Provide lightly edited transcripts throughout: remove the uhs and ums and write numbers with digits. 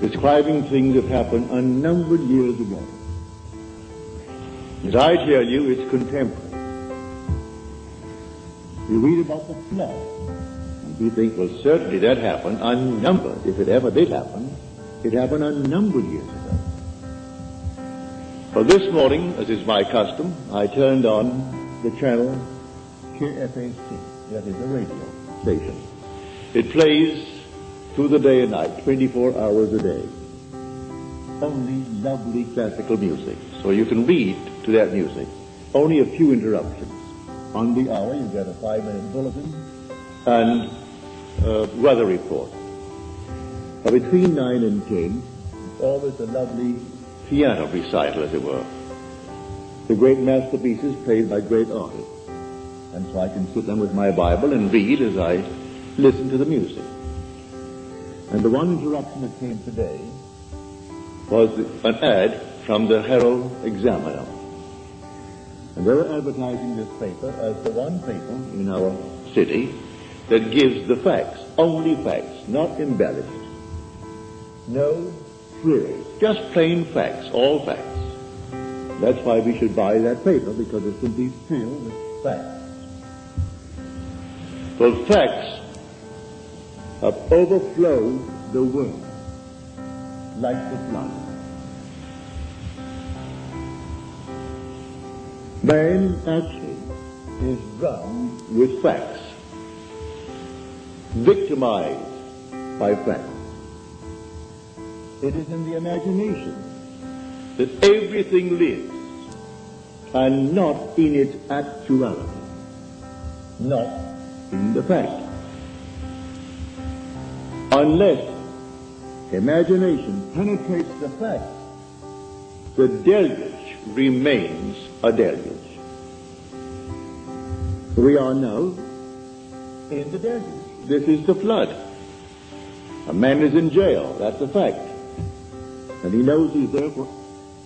describing things that happened a number of years ago. As I tell you, it's contemporary. You read about the flood, and you think, well, certainly that happened a number, if it ever did happen, it happened a number of years ago. Well, this morning, as is my custom, I turned on the channel KFAC, that is the radio station. It plays through the day and night, 24 hours a day. Only lovely classical music, so you can read to that music. Only a few interruptions. On the hour, you get a 5-minute bulletin and weather report. But between 9 and 10, it's always a lovely piano recital, as it were. The great masterpieces played by great artists. And so I can sit down with my Bible and read as I listen to the music. And the one interruption that came today was an ad from the Herald Examiner. And they were advertising this paper as the one paper in our city that gives the facts, only facts, not embellished. No frills, just plain facts, all facts. That's why we should buy that paper, because it's simply filled with facts. Well, facts have overflowed the world like the flood. Man actually is drowned with facts, victimized by facts. It is in the imagination that everything lives, and not in its actuality, not in the fact. Unless imagination penetrates the fact, the deluge remains a deluge. We are now in the deluge. This is the flood. A man is in jail, that's a fact. And he knows he's there for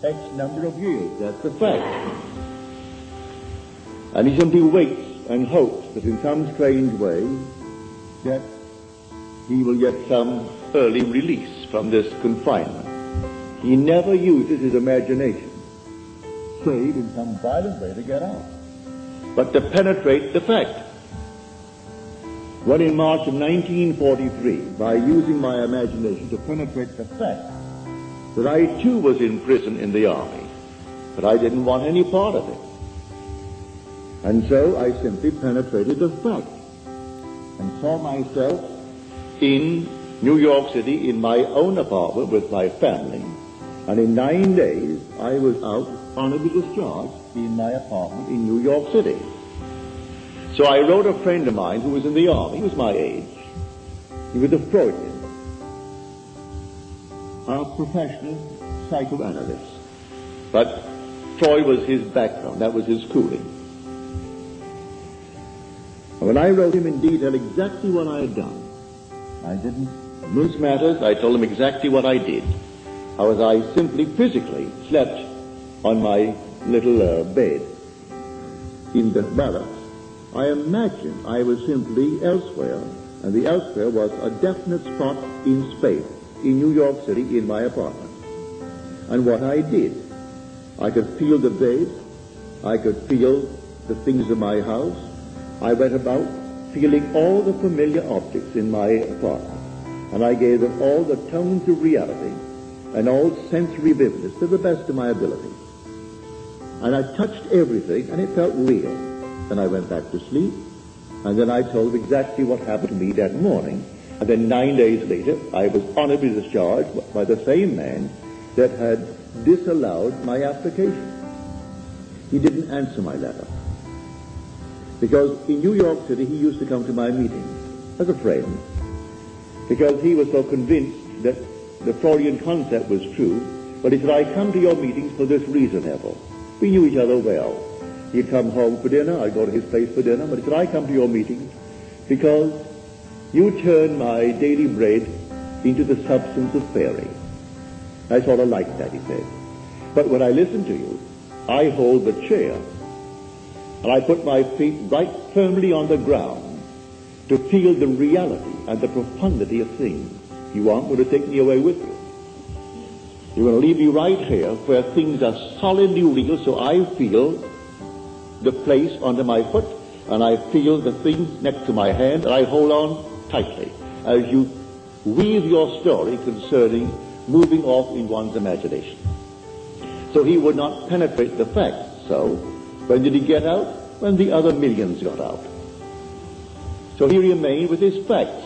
X number of years, that's a fact. And he simply waits and hopes that in some strange way that he will get some early release from this confinement. He never uses his imagination, save in some violent way to get out, but to penetrate the fact. When in March of 1943, by using my imagination to penetrate the fact that I too was in prison in the army, but I didn't want any part of it. And so I simply penetrated the fact and saw myself in New York City in my own apartment with my family. And in 9 days, I was out honorably discharged in my apartment in New York City. So I wrote a friend of mine who was in the army. He was my age. He was a Freudian, a professional psychoanalyst. But Freud was his background. That was his schooling. And when I wrote him in detail exactly what I had done, I didn't mince matters. I told him exactly what I did. How as I simply physically slept on my little bed in the barracks. I imagined I was simply elsewhere, and the elsewhere was a definite spot in space, in New York City, in my apartment. And what I did, I could feel the bed, I could feel the things in my house. I went about feeling all the familiar objects in my apartment, and I gave them all the tones of reality and all sensory vividness to the best of my ability. And I touched everything, and it felt real. Then I went back to sleep, and then I told exactly what happened to me that morning. And then 9 days later, I was honorably discharged by the same man that had disallowed my application. He didn't answer my letter. Because in New York City, he used to come to my meetings as a friend, because he was so convinced that the Freudian concept was true. But he said, I come to your meetings for this reason, Neville. We knew each other well. He'd come home for dinner, I'd go to his place for dinner, but he said, I come to your meetings because you turn my daily bread into the substance of fairy. I sort of like that, he said. But when I listen to you, I hold the chair, and I put my feet right firmly on the ground to feel the reality and the profundity of things. You aren't going to take me away with you. You're going to leave me right here where things are solidly real, so I feel the place under my foot, and I feel the things next to my hand, and I hold on tightly as you weave your story concerning moving off in one's imagination. So he would not penetrate the facts. So when did he get out? When the other millions got out. So he remained with his facts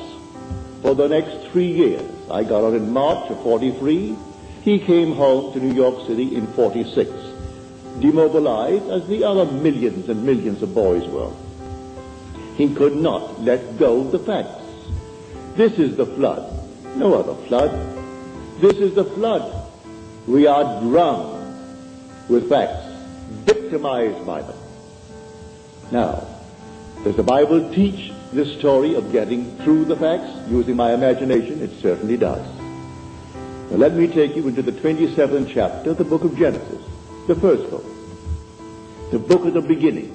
for the next 3 years. I got out in March of 43. He came home to New York City in 46, demobilized as the other millions and millions of boys were. He could not let go of the facts. This is the flood, no other flood. This is the flood. We are drowned with facts, victimized by them. Now, does the Bible teach this story of getting through the facts using my imagination? It certainly does. Now let me take you into the 27th chapter of the book of Genesis, the first book, the book of the beginning.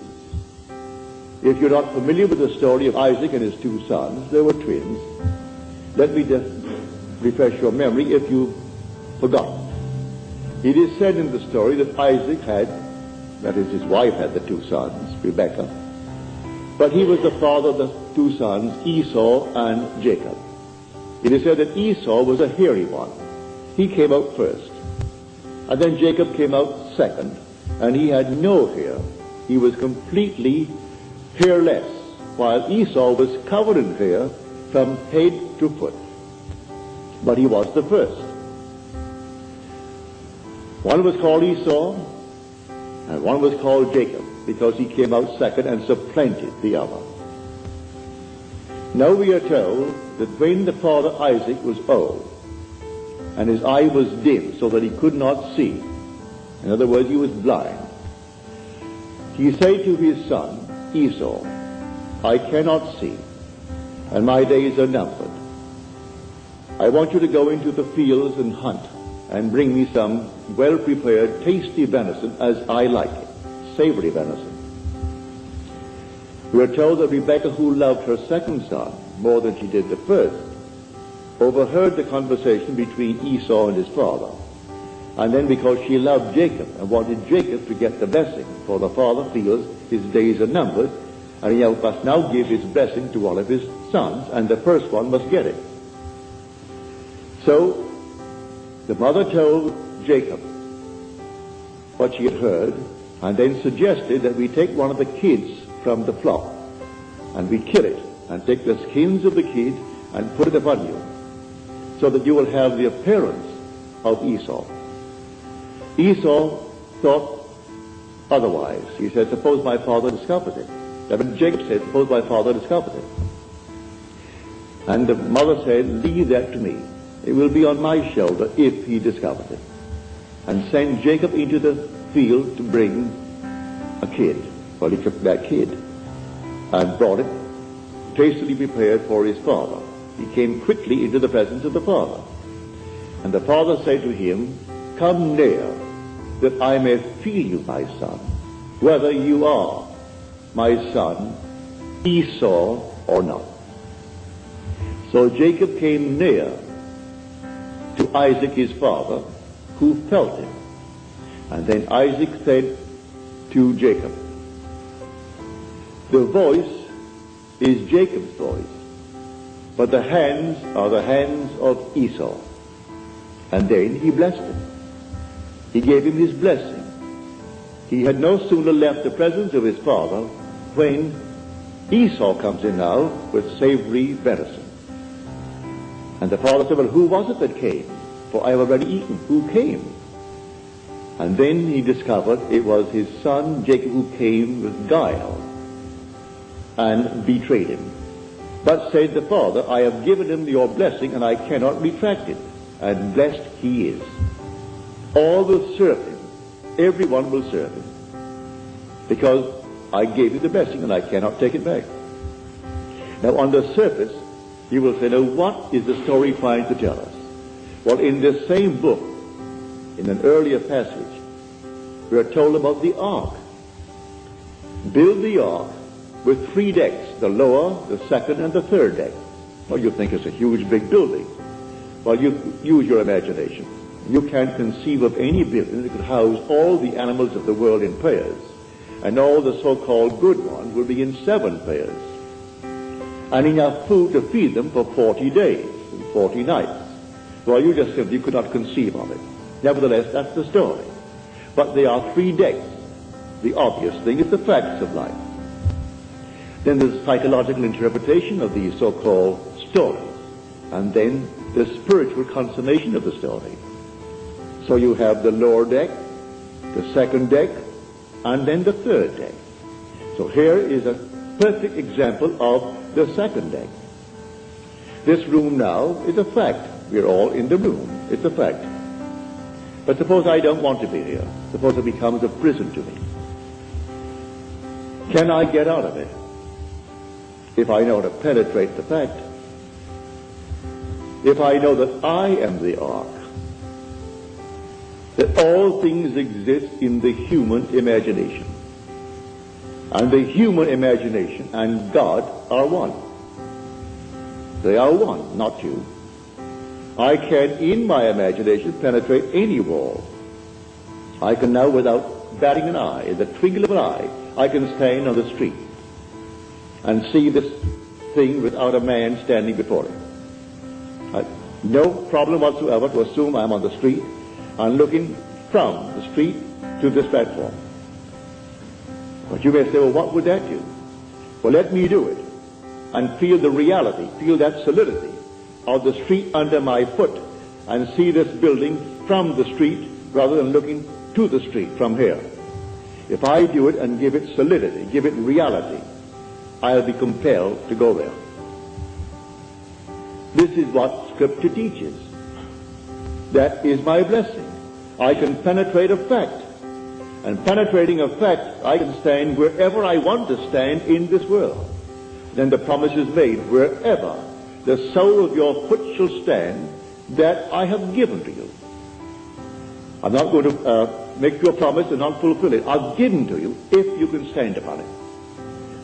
If you're not familiar with the story of Isaac and his 2 sons, they were twins. Let me just refresh your memory if you've forgotten. It is said in the story that Isaac had, that is, his wife had the 2 sons, Rebekah, but he was the father of the 2 sons, Esau and Jacob. It is said that Esau was a hairy one. He came out first. And then Jacob came out second, and he had no hair. He was completely hairless, while Esau was covered in hair from head to foot. But he was the first. One was called Esau, and one was called Jacob, because he came out second and supplanted the other. Now we are told that when the father Isaac was old, and his eye was dim so that he could not see, in other words, he was blind, he said to his son Esau, I cannot see, and my days are numbered. I want you to go into the fields and hunt, and bring me some well-prepared, tasty venison as I like it, savory venison. We are told that Rebekah, who loved her second son more than she did the first, overheard the conversation between Esau and his father. And then because she loved Jacob and wanted Jacob to get the blessing, for the father feels his days are numbered, and he must now give his blessing to one of his sons, and the first one must get it. So the mother told Jacob what she had heard, and then suggested that we take one of the kids from the flock, and we kill it, and take the skins of the kid and put it upon you, so that you will have the appearance of Esau. Esau thought otherwise. He said, suppose my father discovers it. Then Jacob said, suppose my father discovers it. And the mother said, leave that to me. It will be on my shoulder if he discovers it. And send Jacob into the field to bring a kid. Well, he took that kid and brought it, tastily prepared for his father. He came quickly into the presence of the father. And the father said to him, come near, that I may feel you, my son, whether you are my son Esau or not. So Jacob came near to Isaac his father, who felt him. And then Isaac said to Jacob, the voice is Jacob's voice, but the hands are the hands of Esau. And then he blessed him. He gave him his blessing. He had no sooner left the presence of his father when Esau comes in now with savory venison. And the father said, well, who was it that came? For I have already eaten. Who came? And then he discovered it was his son Jacob who came with guile and betrayed him. But said the father, I have given him your blessing and I cannot retract it. And blessed he is. All will serve him. Everyone will serve him. Because I gave you the blessing and I cannot take it back. Now on the surface, you will say, now what is the story trying to tell us? Well, in this same book, in an earlier passage, we are told about the ark. Build the ark with 3 decks, the lower, the second, and the third deck. Well, you think it's a huge big building. Well, you use your imagination. You can't conceive of any building that could house all the animals of the world in pairs, and all the so-called good ones will be in 7 pairs, and enough food to feed them for 40 days and 40 nights. Well, you just simply could not conceive of it. Nevertheless, that's the story. But there are 3 decks. The obvious thing is the facts of life. Then there's psychological interpretation of these so-called stories, and then the spiritual consummation of the story. So you have the lower deck, the second deck, and then the third deck. So here is a perfect example of the second deck. This room now is a fact. We're all in the room. It's a fact. But suppose I don't want to be here. Suppose it becomes a prison to me. Can I get out of it? If I know to penetrate the fact. If I know that I am the ark. That all things exist in the human imagination. And the human imagination and God are one. They are one, not two. I can, in my imagination, penetrate any wall. I can now, without batting an eye, in the twinkle of an eye, I can stand on the street and see this thing without a man standing before it. No problem whatsoever to assume I'm on the street and looking from the street to this platform. But you may say, well, what would that do? Well, let me do it and feel the reality, feel that solidity of the street under my foot and see this building from the street rather than looking to the street from here. If I do it and give it solidity, give it reality, I'll be compelled to go there. This is what Scripture teaches. That is my blessing. I can penetrate a fact. And penetrating a fact, I can stand wherever I want to stand in this world. Then the promise is made, wherever the sole of your foot shall stand, that I have given to you. I'm not going to make you a promise and not fulfill it. I've given to you if you can stand upon it.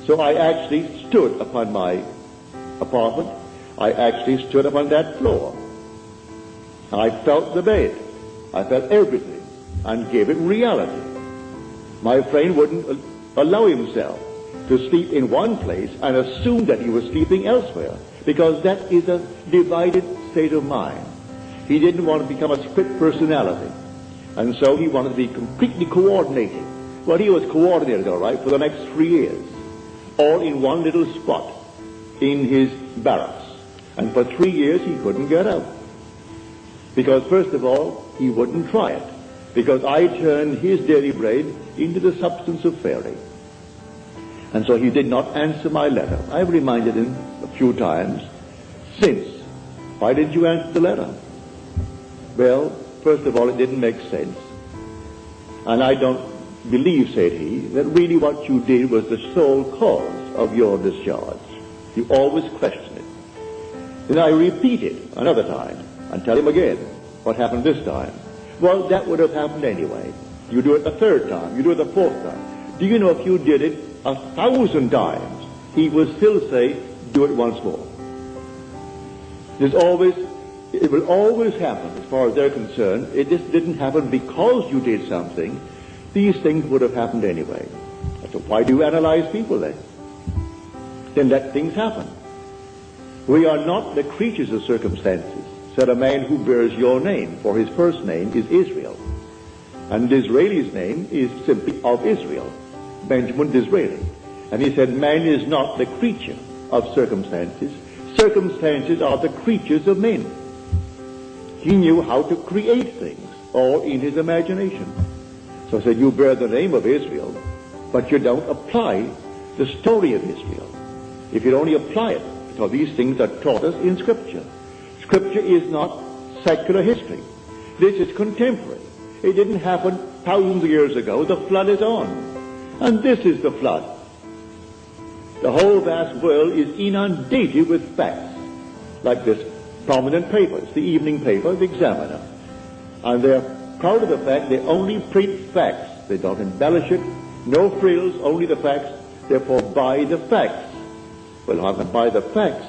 So I actually stood upon my apartment. I actually stood upon that floor. I felt the bed. I felt everything and gave it reality. My friend wouldn't allow himself to sleep in one place and assume that he was sleeping elsewhere, because that is a divided state of mind. He didn't want to become a split personality, and so he wanted to be completely coordinated. Well, he was coordinated, all right, for the next 3 years, all in one little spot in his barracks. And for 3 years he couldn't get out. Because first of all, he wouldn't try it. Because I turned his daily bread into the substance of fairy. And so he did not answer my letter. I've reminded him a few times since. Why didn't you answer the letter? Well, first of all, it didn't make sense. And I don't believe, said he, that really what you did was the sole cause of your discharge. You always question it. Then I repeat it another time and tell him again what happened this time. Well, that would have happened anyway. You do it the 3rd time. You do it the 4th time. Do you know if you did it 1,000 times, he would still say, do it once more. It will always happen as far as they're concerned. It just didn't happen because you did something. These things would have happened anyway. So why do you analyze people then? Then let things happen. We are not the creatures of circumstances, said a man who bears your name, for his first name is Israel. And Disraeli's name is simply of Israel, Benjamin Disraeli. And he said, man is not the creature of circumstances. Circumstances are the creatures of men. He knew how to create things, all in his imagination. So he said, you bear the name of Israel, but you don't apply the story of Israel. If you'd only apply it, because these things are taught us in Scripture. Scripture is not secular history. This is contemporary. It didn't happen thousands of years ago. The flood is on. And this is the flood. The whole vast world is inundated with facts, like this prominent paper. It's the evening paper, the Examiner. And they're proud of the fact they only print facts. They don't embellish it. No frills, only the facts. Therefore, buy the facts. Well, I can buy the facts.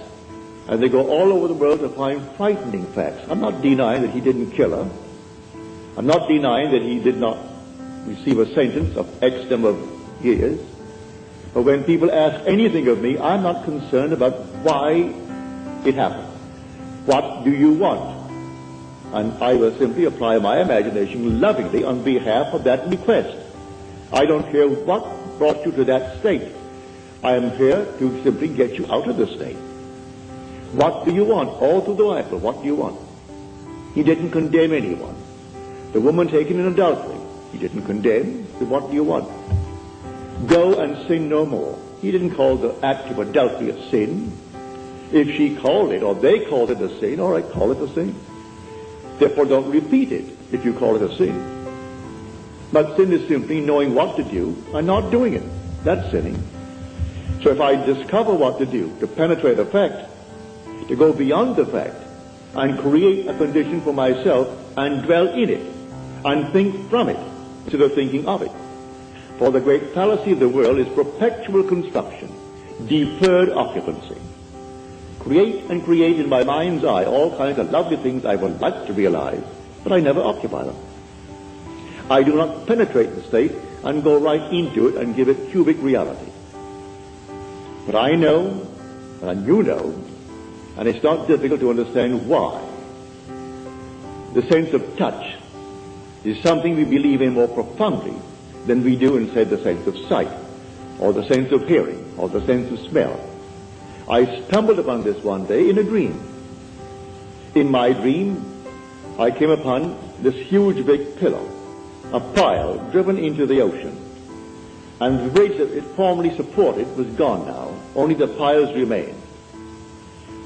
And they go all over the world to find frightening facts. I'm not denying that he didn't kill her. I'm not denying that he did not receive a sentence of X number of years. But when people ask anything of me, I'm not concerned about why it happened. What do you want? And I will simply apply my imagination lovingly on behalf of that request. I don't care what brought you to that state. I am here to simply get you out of the state. What do you want? All through the Bible, what do you want? He didn't condemn anyone. The woman taken in adultery, he didn't condemn. So what do you want? Go and sin no more. He didn't call the act of adultery a sin. If she called it, or they called it a sin, all right, call it a sin. Therefore, don't repeat it if you call it a sin. But sin is simply knowing what to do and not doing it. That's sinning. So if I discover what to do, to penetrate a fact, to go beyond the fact, and create a condition for myself, and dwell in it, and think from it, instead of thinking of it. For the great fallacy of the world is perpetual construction, deferred occupancy. Create and create in my mind's eye all kinds of lovely things I would like to realize, but I never occupy them. I do not penetrate the state and go right into it and give it cubic reality. But I know, and you know, and it's not difficult to understand why. The sense of touch is something we believe in more profoundly than we do in, say, the sense of sight, or the sense of hearing, or the sense of smell. I stumbled upon this one day in a dream. In my dream, I came upon this huge big pillow, a pile driven into the ocean. And the bridge that it formerly supported was gone now. Only the piles remained.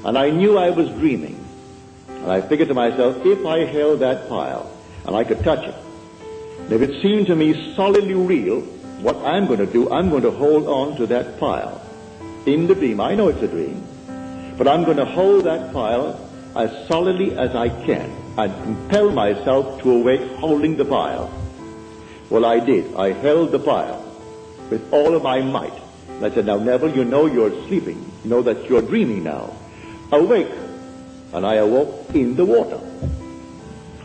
And I knew I was dreaming. And I figured to myself, if I held that pile and I could touch it, and if it seemed to me solidly real, what I'm going to do, I'm going to hold on to that pile. In the dream, I know it's a dream, but I'm going to hold that pile as solidly as I can and compel myself to awake holding the pile. Well, I did. I held the pile with all of my might. And I said, now, Neville, you know you're sleeping. You know that you're dreaming now. Awake. And I awoke in the water.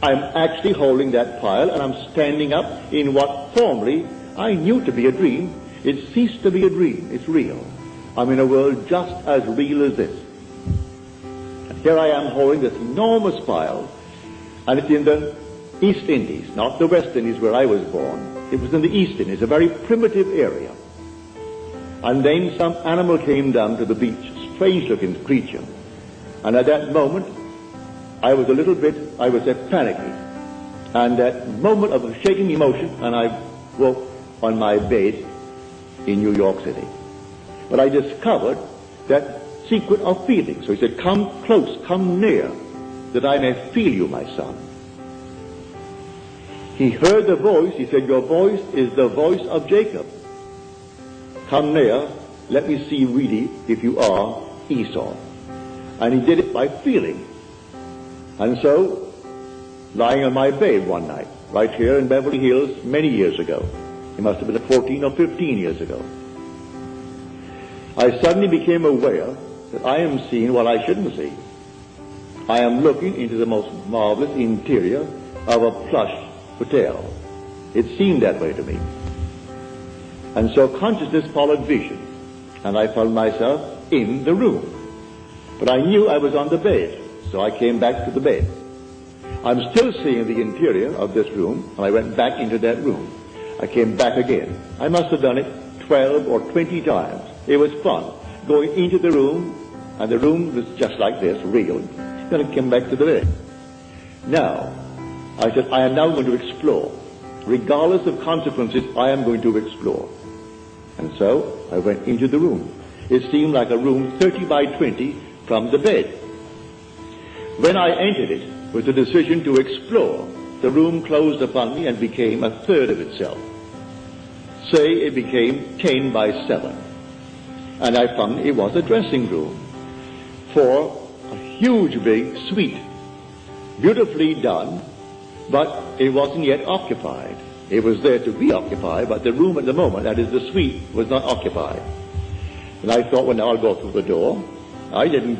I'm actually holding that pile, and I'm standing up in what formerly I knew to be a dream. It ceased to be a dream. It's real. I'm in a world just as real as this. And here I am holding this enormous pile, and it's in the East Indies, not the West Indies where I was born. It was in the East Indies, a very primitive area. And then some animal came down to the beach, a strange-looking creature. And at that moment, I was panicky. And that moment of shaking emotion, and I woke on my bed in New York City. But I discovered that secret of feeling. So he said, come close, come near, that I may feel you, my son. He heard the voice. He said, your voice is the voice of Jacob. Come near, let me see really if you are Esau. And he did it by feeling. And so, lying on my bed one night, right here in Beverly Hills, many years ago, it must have been 14 or 15 years ago, I suddenly became aware that I am seeing what I shouldn't see. I am looking into the most marvelous interior of a plush hotel. It seemed that way to me. And so consciousness followed vision, and I found myself in the room. But I knew I was on the bed, so I came back to the bed. I'm still seeing the interior of this room, and I went back into that room. I came back again. I must have done it 12 or 20 times. It was fun, going into the room, and the room was just like this, real. Then I came back to the bed. Now, I said, I am now going to explore. Regardless of consequences, I am going to explore. And so, I went into the room. It seemed like a room 30 by 20 from the bed. When I entered it with the decision to explore, the room closed upon me and became a third of itself. Say it became 10 by 7. And I found it was a dressing room for a huge big suite, beautifully done, but it wasn't yet occupied. It was there to be occupied, but the room at the moment, that is the suite, was not occupied. And I thought, well, now I'll go through the door. I didn't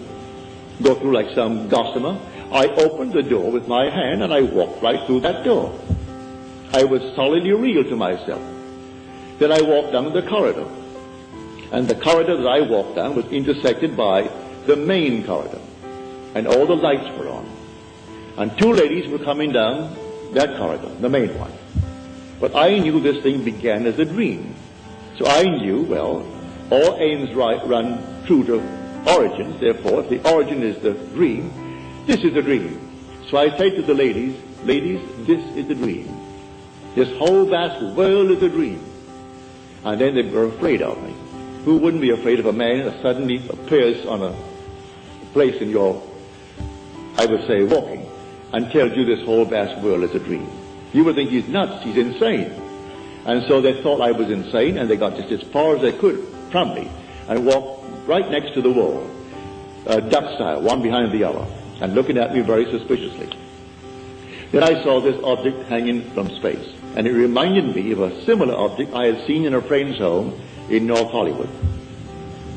go through like some gossamer. I opened the door with my hand and I walked right through that door. I was solidly real to myself. Then I walked down the corridor. And the corridor that I walked down was intersected by the main corridor. And all the lights were on. And two ladies were coming down that corridor, the main one. But I knew this thing began as a dream. So I knew, well, all aims run true to origins. Therefore, if the origin is the dream, this is the dream. So I say to the ladies, ladies, this is the dream. This whole vast world is a dream. And then they were afraid of me. Who wouldn't be afraid of a man that suddenly appears on a place in your, I would say, walking, and tells you this whole vast world is a dream? You would think he's nuts, he's insane. And so they thought I was insane, and they got just as far as they could from me, and walked right next to the wall, duck style, one behind the other, and looking at me very suspiciously. Then I saw this object hanging from space, and it reminded me of a similar object I had seen in a friend's home in North Hollywood.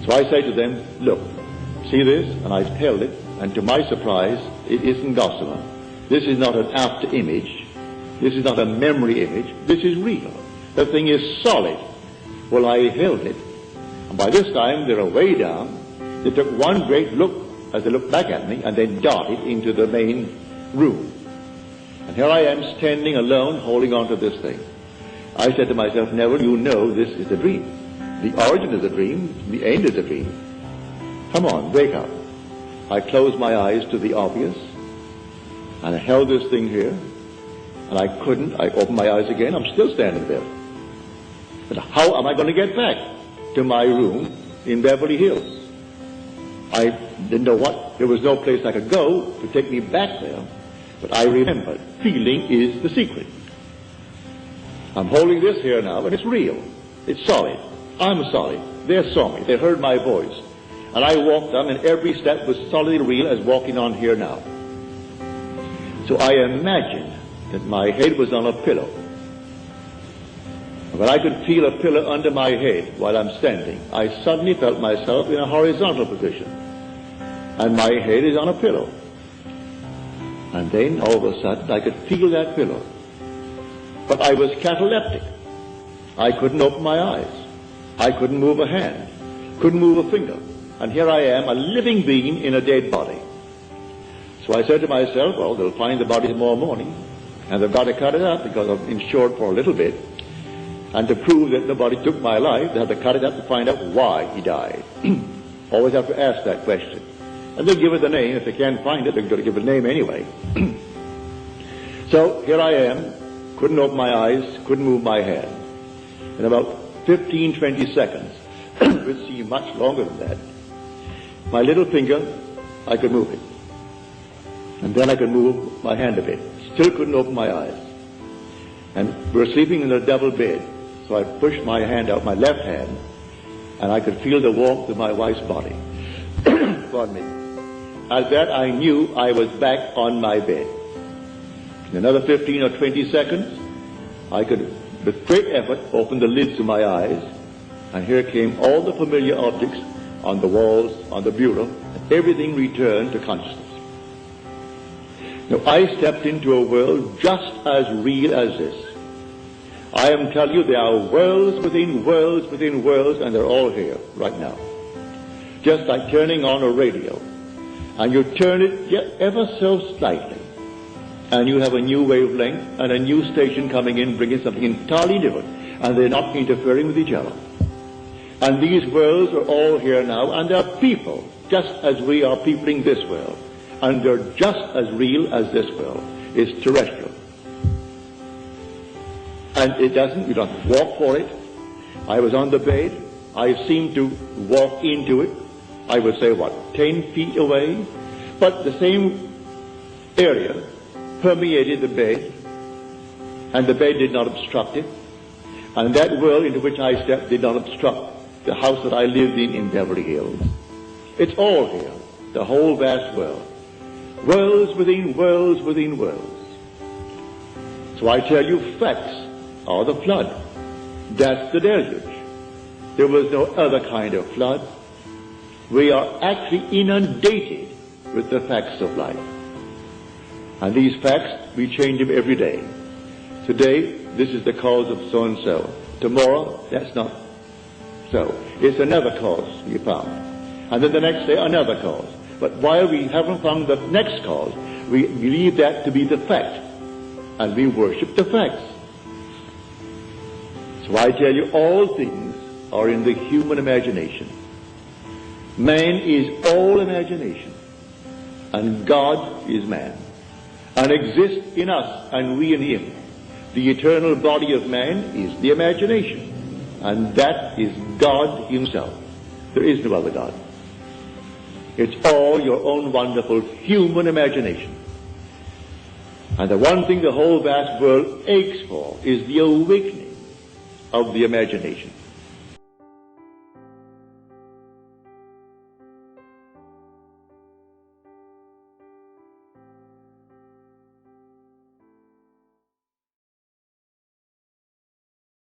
So I say to them, look, see this? And I held it, and to my surprise, it isn't gossamer. This is not an after image. This is not a memory image. This is real. The thing is solid. Well, I held it, and by this time they were way down. They took one great look as they looked back at me, and then darted into the main room. And here I am standing alone, holding on to this thing. I said to myself, Neville, you know this is a dream. The origin is a dream, the end is a dream. Come on, wake up. I closed my eyes to the obvious, and I held this thing here, and I couldn't. I opened my eyes again. I'm still standing there. But how am I going to get back to my room in Beverly Hills? I didn't know what. There was no place I could go to take me back there. But I remembered, feeling is the secret. I'm holding this here now, and it's real. It's solid. I'm solid. They saw me. They heard my voice. And I walked on, and every step was solidly real as walking on here now. So I imagined that my head was on a pillow. When I could feel a pillow under my head while I'm standing, I suddenly felt myself in a horizontal position. And my head is on a pillow. And then, all of a sudden, I could feel that pillow. But I was cataleptic. I couldn't open my eyes. I couldn't move a hand. Couldn't move a finger. And here I am, a living being in a dead body. So I said to myself, well, they'll find the body tomorrow morning, and they've got to cut it up because I'm insured for a little bit. And to prove that nobody took my life, they have to cut it up to find out why he died. Always have to ask that question. And they'll give it a name. If they can't find it, they're going to give it a name anyway. So here I am, couldn't open my eyes, couldn't move my hand. In about 15, 20 seconds, which seemed much longer than that, my little finger, I could move it. And then I could move my hand a bit. Still couldn't open my eyes. And we were sleeping in a double bed. So I pushed my hand out, my left hand, and I could feel the warmth of my wife's body. Pardon me. At that, I knew I was back on my bed. In another 15 or 20 seconds, I could, with great effort, open the lids of my eyes, and here came all the familiar objects on the walls, on the bureau, and everything returned to consciousness. Now, I stepped into a world just as real as this. I am telling you, there are worlds within worlds within worlds, and they're all here right now. Just like turning on a radio. And you turn it ever so slightly, and you have a new wavelength and a new station coming in, bringing something entirely different, and they're not interfering with each other. And these worlds are all here now, and they're people, just as we are peopling this world. And they're just as real as this world. It's terrestrial. And it doesn't, you don't walk for it. I was on the bed. I seemed to walk into it. I would say, 10 feet away? But the same area permeated the bed, and the bed did not obstruct it. And that world into which I stepped did not obstruct the house that I lived in Beverly Hills. It's all here, the whole vast world. Worlds within worlds within worlds. So I tell you, facts are the flood. That's the deluge. There was no other kind of flood. We are actually inundated with the facts of life. And these facts, we change them every day. Today, this is the cause of so-and-so. Tomorrow, that's not so. It's another cause we found. And then the next day, another cause. But while we haven't found the next cause, we believe that to be the fact. And we worship the facts. So I tell you, all things are in the human imagination. Man is all imagination. And God is man. And exists in us, and we in him. The eternal body of man is the imagination. And that is God himself. There is no other God. It's all your own wonderful human imagination. And the one thing the whole vast world aches for is the awakening of the imagination.